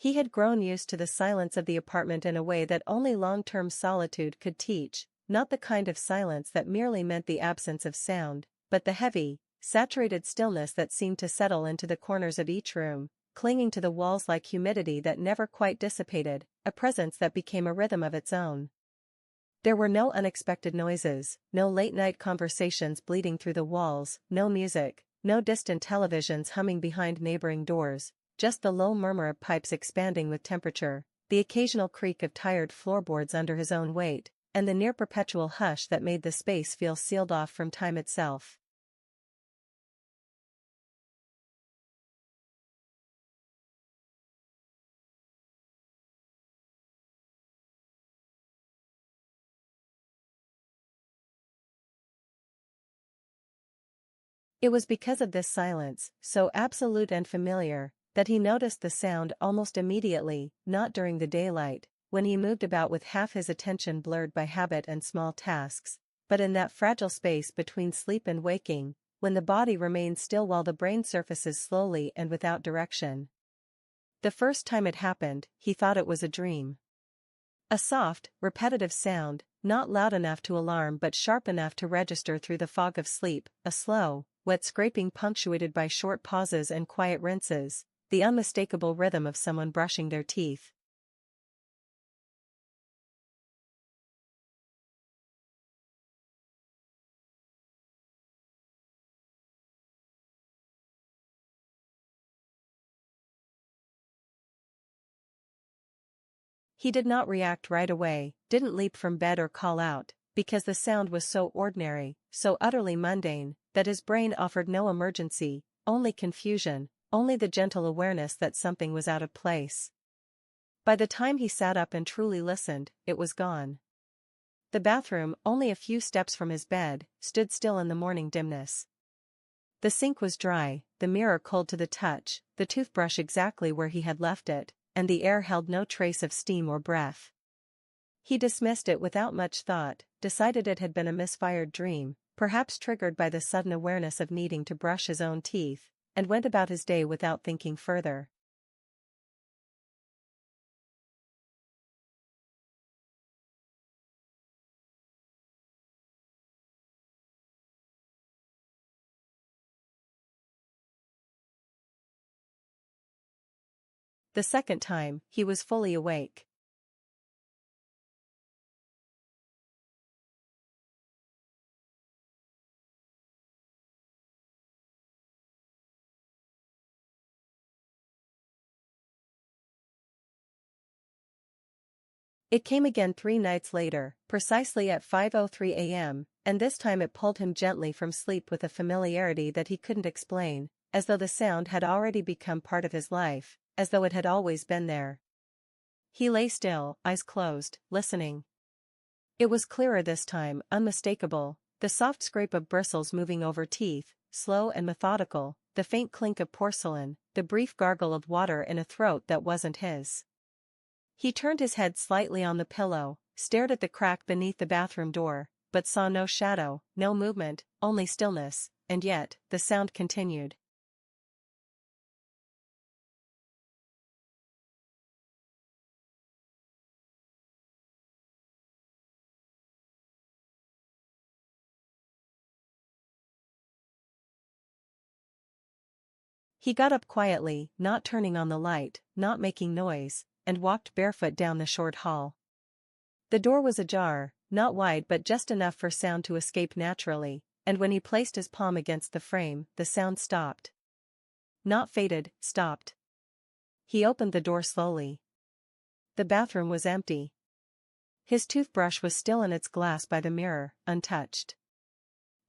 He had grown used to the silence of the apartment in a way that only long-term solitude could teach, not the kind of silence that merely meant the absence of sound, but the heavy, saturated stillness that seemed to settle into the corners of each room, clinging to the walls like humidity that never quite dissipated, a presence that became a rhythm of its own. There were no unexpected noises, no late-night conversations bleeding through the walls, no music, no distant televisions humming behind neighboring doors, just the low murmur of pipes expanding with temperature, the occasional creak of tired floorboards under his own weight, and the near-perpetual hush that made the space feel sealed off from time itself. It was because of this silence, so absolute and familiar, that he noticed the sound almost immediately, not during the daylight, when he moved about with half his attention blurred by habit and small tasks, but in that fragile space between sleep and waking, when the body remains still while the brain surfaces slowly and without direction. The first time it happened, he thought it was a dream. A soft, repetitive sound, not loud enough to alarm but sharp enough to register through the fog of sleep, a slow, wet scraping punctuated by short pauses and quiet rinses, the unmistakable rhythm of someone brushing their teeth. He did not react right away, didn't leap from bed or call out, because the sound was so ordinary, so utterly mundane, that his brain offered no emergency, only confusion, only the gentle awareness that something was out of place. By the time he sat up and truly listened, it was gone. The bathroom, only a few steps from his bed, stood still in the morning dimness. The sink was dry, the mirror cold to the touch, the toothbrush exactly where he had left it, and the air held no trace of steam or breath. He dismissed it without much thought, decided it had been a misfired dream, perhaps triggered by the sudden awareness of needing to brush his own teeth, and went about his day without thinking further. The second time, he was fully awake. It came again 3 nights later, precisely at 5:03 a.m., and this time it pulled him gently from sleep with a familiarity that he couldn't explain, as though the sound had already become part of his life, as though it had always been there. He lay still, eyes closed, listening. It was clearer this time, unmistakable, the soft scrape of bristles moving over teeth, slow and methodical, the faint clink of porcelain, the brief gargle of water in a throat that wasn't his. He turned his head slightly on the pillow, stared at the crack beneath the bathroom door, but saw no shadow, no movement, only stillness, and yet, the sound continued. He got up quietly, not turning on the light, not making noise, and walked barefoot down the short hall. The door was ajar, not wide but just enough for sound to escape naturally, and when he placed his palm against the frame, the sound stopped. Not faded, stopped. He opened the door slowly. The bathroom was empty. His toothbrush was still in its glass by the mirror, untouched.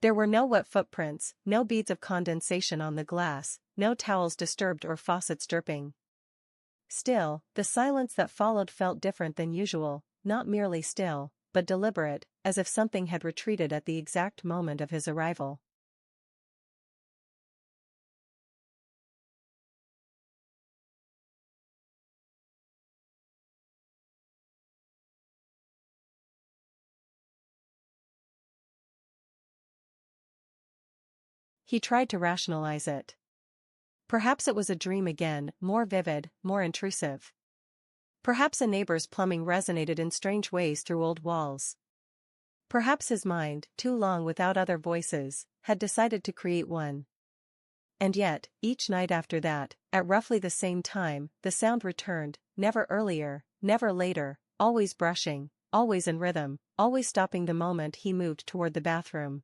There were no wet footprints, no beads of condensation on the glass, no towels disturbed or faucets dripping. Still, the silence that followed felt different than usual, not merely still, but deliberate, as if something had retreated at the exact moment of his arrival. He tried to rationalize it. Perhaps it was a dream again, more vivid, more intrusive. Perhaps a neighbor's plumbing resonated in strange ways through old walls. Perhaps his mind, too long without other voices, had decided to create one. And yet, each night after that, at roughly the same time, the sound returned, never earlier, never later, always brushing, always in rhythm, always stopping the moment he moved toward the bathroom.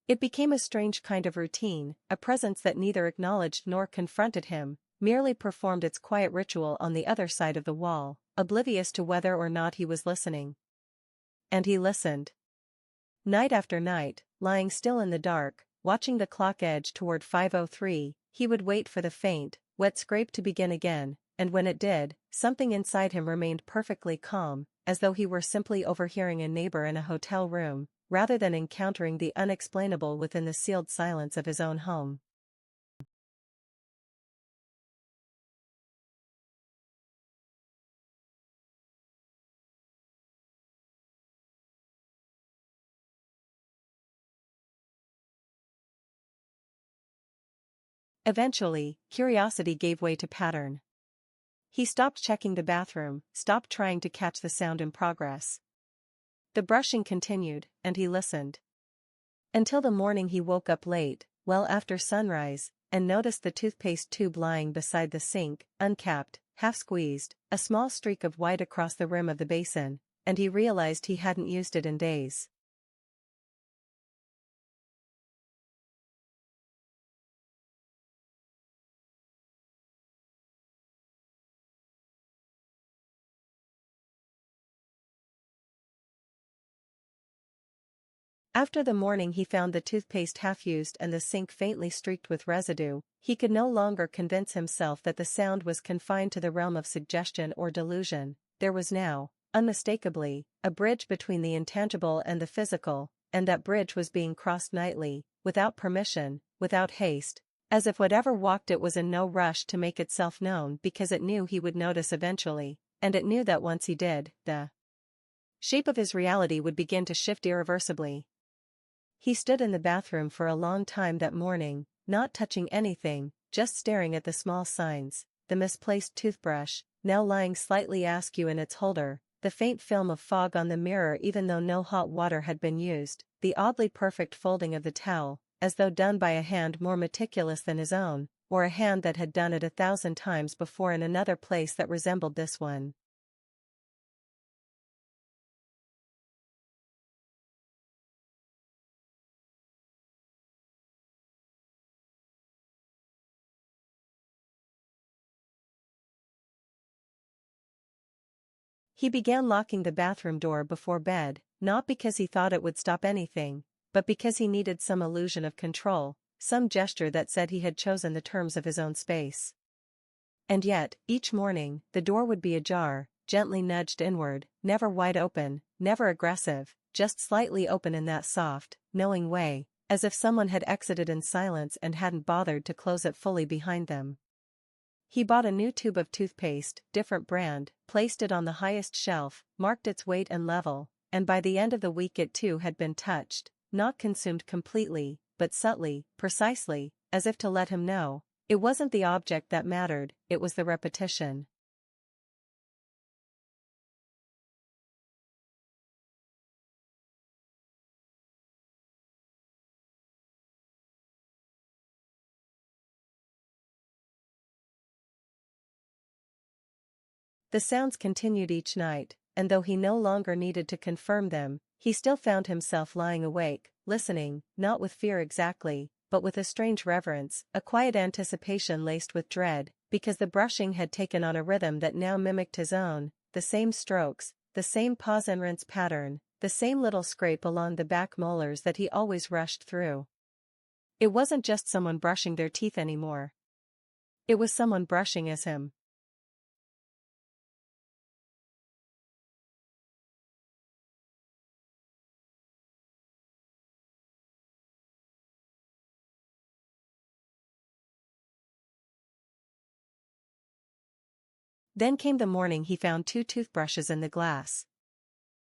It became a strange kind of routine, a presence that neither acknowledged nor confronted him, merely performed its quiet ritual on the other side of the wall, oblivious to whether or not he was listening. And he listened. Night after night, lying still in the dark, watching the clock edge toward 5:03, he would wait for the faint, wet scrape to begin again, and when it did, something inside him remained perfectly calm, as though he were simply overhearing a neighbor in a hotel room, rather than encountering the unexplainable within the sealed silence of his own home. Eventually, curiosity gave way to pattern. He stopped checking the bathroom, stopped trying to catch the sound in progress. The brushing continued, and he listened. Until the morning he woke up late, well after sunrise, and noticed the toothpaste tube lying beside the sink, uncapped, half-squeezed, a small streak of white across the rim of the basin, and he realized he hadn't used it in days. After the morning he found the toothpaste half-used and the sink faintly streaked with residue, he could no longer convince himself that the sound was confined to the realm of suggestion or delusion. There was now, unmistakably, a bridge between the intangible and the physical, and that bridge was being crossed nightly, without permission, without haste, as if whatever walked it was in no rush to make itself known because it knew he would notice eventually, and it knew that once he did, the shape of his reality would begin to shift irreversibly. He stood in the bathroom for a long time that morning, not touching anything, just staring at the small signs, the misplaced toothbrush, now lying slightly askew in its holder, the faint film of fog on the mirror even though no hot water had been used, the oddly perfect folding of the towel, as though done by a hand more meticulous than his own, or a hand that had done it 1,000 times before in another place that resembled this one. He began locking the bathroom door before bed, not because he thought it would stop anything, but because he needed some illusion of control, some gesture that said he had chosen the terms of his own space. And yet, each morning, the door would be ajar, gently nudged inward, never wide open, never aggressive, just slightly open in that soft, knowing way, as if someone had exited in silence and hadn't bothered to close it fully behind them. He bought a new tube of toothpaste, different brand, placed it on the highest shelf, marked its weight and level, and by the end of the week it too had been touched, not consumed completely, but subtly, precisely, as if to let him know, it wasn't the object that mattered, it was the repetition. The sounds continued each night, and though he no longer needed to confirm them, he still found himself lying awake, listening, not with fear exactly, but with a strange reverence, a quiet anticipation laced with dread, because the brushing had taken on a rhythm that now mimicked his own, the same strokes, the same pause and rinse pattern, the same little scrape along the back molars that he always rushed through. It wasn't just someone brushing their teeth anymore. It was someone brushing as him. Then came the morning he found 2 toothbrushes in the glass.